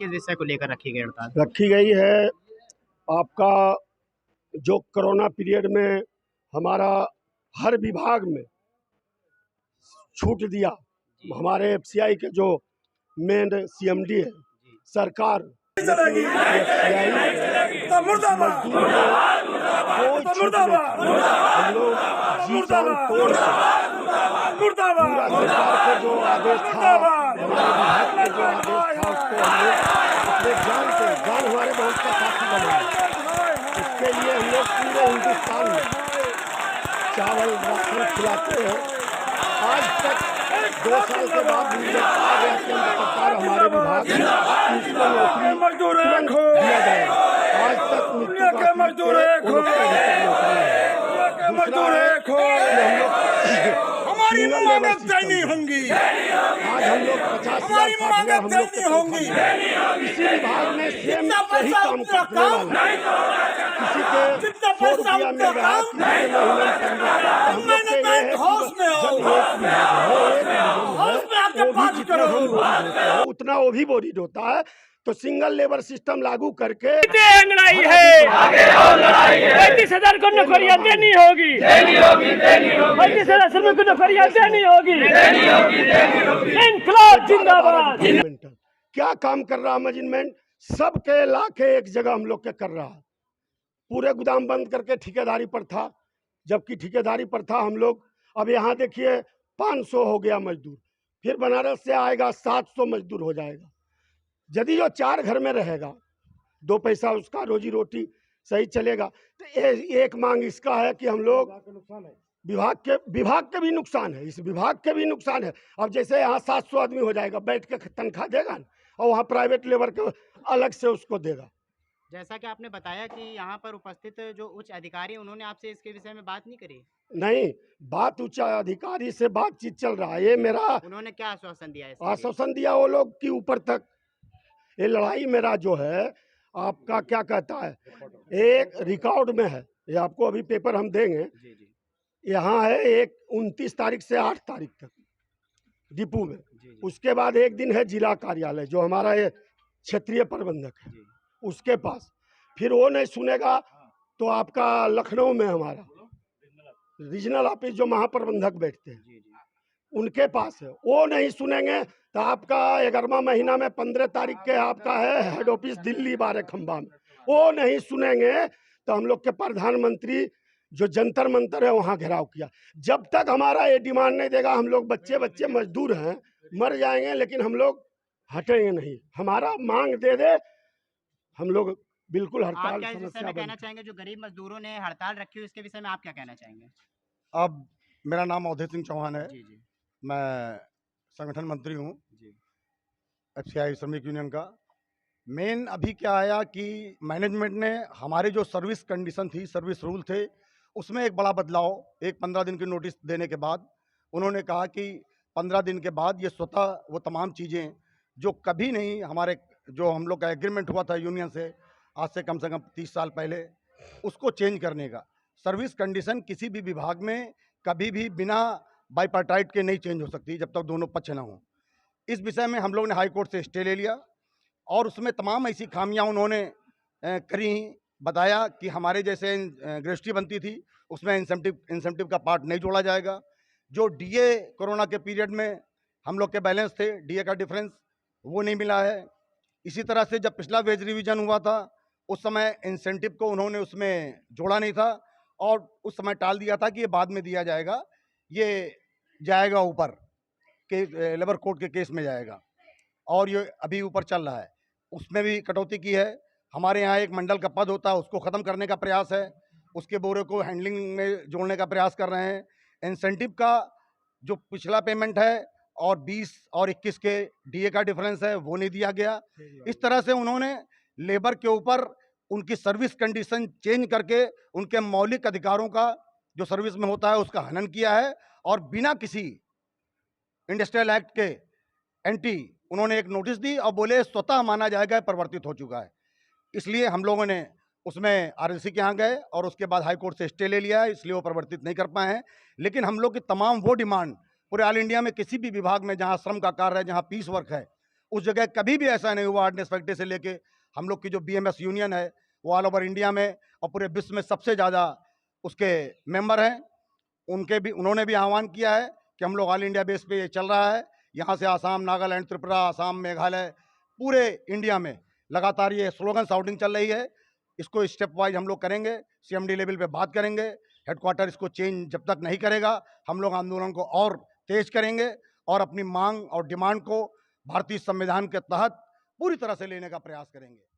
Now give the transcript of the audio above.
किस विषय को लेकर रखी गई हड़ताल? रखी गई है आपका जो कोरोना पीरियड में हमारा हर विभाग में छूट दिया। हमारे एफसीआई के जो मेन सीएमडी है सरकार पूरा सरकार के जो आदेश था, हमारे विभाग के जो आदेश था उसको हमने अपने जान हमारे बहुत का साथी बनाया। इसके लिए हम लोग पूरे हिंदुस्तान में चावल राशन खिलाते हैं। आज तक 2 साल के बाद मुझे कहा गया केंद्र सरकार हमारे विभाग को नौकरी तुरंत दिया जाए। आज तक मृत्यु का मजदूर हमारी मांगें तय नहीं होंगी। आज हम लोग 50,000 हम लोग नहीं होंगी। किसी विभाग में सेम सही काम करने वाला किसी के 100 रुपया मिल रहा है, उतना वो भी बोरिड होता है। तो सिंगल लेबर सिस्टम लागू करके लड़ाई है, 35,000 को नौकरियां देनी होगी, 35,000 श्रमिक को नौकरियां देनी होगी। इंकलाब जिंदाबाद। क्या काम कर रहा मैनेजमेंट? सबके लाके एक जगह हम लोग के कर रहा है। पूरे गोदाम बंद करके ठेकेदारी पर था, जबकि ठेकेदारी पर था हम लोग। अब यहाँ देखिए 500 हो गया मजदूर, फिर बनारस से आएगा 700 मजदूर हो जाएगा। यदि जो 4 घर में रहेगा 2 पैसा उसका रोजी रोटी सही चलेगा। तो एक मांग इसका है कि हम लोग विभाग के भी नुकसान है, इस विभाग के भी नुकसान है। अब जैसे यहाँ 700 आदमी हो जाएगा, बैठ के तनख्वाह देगा ना, और वहाँ प्राइवेट लेबर के अलग से उसको देगा। जैसा कि आपने बताया कि यहाँ पर उपस्थित जो उच्च अधिकारी उन्होंने आपसे इसके विषय में बात नहीं करी? नहीं, बात उच्च अधिकारी से बातचीत चल रहा है। ये मेरा उन्होंने क्या आश्वासन दिया है? आश्वासन दिया वो लोग कि ऊपर तक ये लड़ाई मेरा जो है आपका क्या कहता है एक रिकॉर्ड में है। ये आपको अभी पेपर हम देंगे। यहाँ है 29 तारीख से 8 तारीख तक डिपू में। उसके बाद एक दिन है जिला कार्यालय जो हमारा ये क्षेत्रीय प्रबंधक है उसके पास। फिर वो नहीं सुनेगा तो आपका लखनऊ में हमारा रीजनल ऑफिस जो महाप्रबंधक बैठते हैं उनके पास है। वो नहीं सुनेंगे तो आपका 11वां महीना में 15 तारीख के आपका है हेड ऑफिस दिल्ली बारे खंबा में। वो नहीं सुनेंगे तो हम लोग के प्रधानमंत्री जो जंतर मंतर है वहाँ घेराव किया। जब तक हमारा ये डिमांड नहीं देगा, हम लोग बच्चे मजदूर हैं, मर जाएंगे लेकिन हम लोग हटेंगे नहीं। हमारा मांग दे दे, हम लोग बिल्कुल हड़ताल समस्या कहना चाहेंगे जो गरीब मजदूरों ने हड़ताल रखी है इसके विषय में आप क्या कहना चाहेंगे? अब मेरा नाम अवधेश सिंह चौहान है। मैं संगठन मंत्री हूँ एफसीआई श्रमिक यूनियन का। मेन अभी क्या आया कि मैनेजमेंट ने हमारे जो सर्विस कंडीशन थी, सर्विस रूल थे, उसमें एक बड़ा बदलाव। एक 15 दिन की नोटिस देने के बाद उन्होंने कहा कि 15 दिन के बाद ये स्वतः वो तमाम चीज़ें जो कभी नहीं हमारे जो हम लोग का एग्रीमेंट हुआ था यूनियन से आज से कम 30 साल पहले, उसको चेंज करने का। सर्विस कंडीशन किसी भी विभाग में कभी भी बिना बाइपार्टाइट के नहीं चेंज हो सकती जब तक दोनों पक्ष ना हो। इस विषय में हम लोग ने हाई कोर्ट से स्टे ले लिया और उसमें तमाम ऐसी खामियां उन्होंने करी। बताया कि हमारे जैसे ग्रेजुएटी बनती थी उसमें इंसेंटिव का पार्ट नहीं जोड़ा जाएगा। जो डीए कोरोना के पीरियड में हम लोग के बैलेंस थे, डीए का डिफरेंस वो नहीं मिला है। इसी तरह से जब पिछला वेज रिवीजन हुआ था उस समय इंसेंटिव को उन्होंने उसमें जोड़ा नहीं था और उस समय टाल दिया था कि ये बाद में दिया जाएगा, ये जाएगा ऊपर के लेबर कोर्ट के केस में जाएगा और ये अभी ऊपर चल रहा है। उसमें भी कटौती की है। हमारे यहाँ एक मंडल का पद होता है उसको ख़त्म करने का प्रयास है, उसके बोरे को हैंडलिंग में जोड़ने का प्रयास कर रहे हैं। इंसेंटिव का जो पिछला पेमेंट है और 20 और 21 के डीए का डिफरेंस है वो नहीं दिया गया। इस तरह से उन्होंने लेबर के ऊपर उनकी सर्विस कंडीशन चेंज करके उनके मौलिक अधिकारों का जो सर्विस में होता है उसका हनन किया है और बिना किसी इंडस्ट्रियल एक्ट के एंटी उन्होंने एक नोटिस दी और बोले स्वतः माना जाएगा परिवर्तित हो चुका है। इसलिए हम लोगों ने उसमें आरएलसी के यहाँ गए और उसके बाद हाई कोर्ट से स्टे ले लिया है, इसलिए वो परिवर्तित नहीं कर पाए हैं। लेकिन हम लोग की तमाम वो डिमांड पूरे ऑल इंडिया में किसी भी विभाग में जहाँ श्रम का कार्य है, जहाँ पीस वर्क है, उस जगह कभी भी ऐसा नहीं हुआ। हार्डनेस फैक्ट्री से लेके हम लोग की जो BMS यूनियन है वो ऑल ओवर इंडिया में और पूरे विश्व में सबसे ज़्यादा उसके मेंबर हैं। उन्होंने भी आह्वान किया है कि हम लोग ऑल इंडिया बेस पे ये चल रहा है। यहाँ से आसाम, नागालैंड, त्रिपुरा, आसाम, मेघालय, पूरे इंडिया में लगातार ये स्लोगन शाउटिंग चल रही है। इसको स्टेप वाइज हम लोग करेंगे, CMD लेवल पे बात करेंगे। हेडक्वार्टर इसको चेंज जब तक नहीं करेगा हम लोग आंदोलन को और तेज करेंगे और अपनी मांग और डिमांड को भारतीय संविधान के तहत पूरी तरह से लेने का प्रयास करेंगे।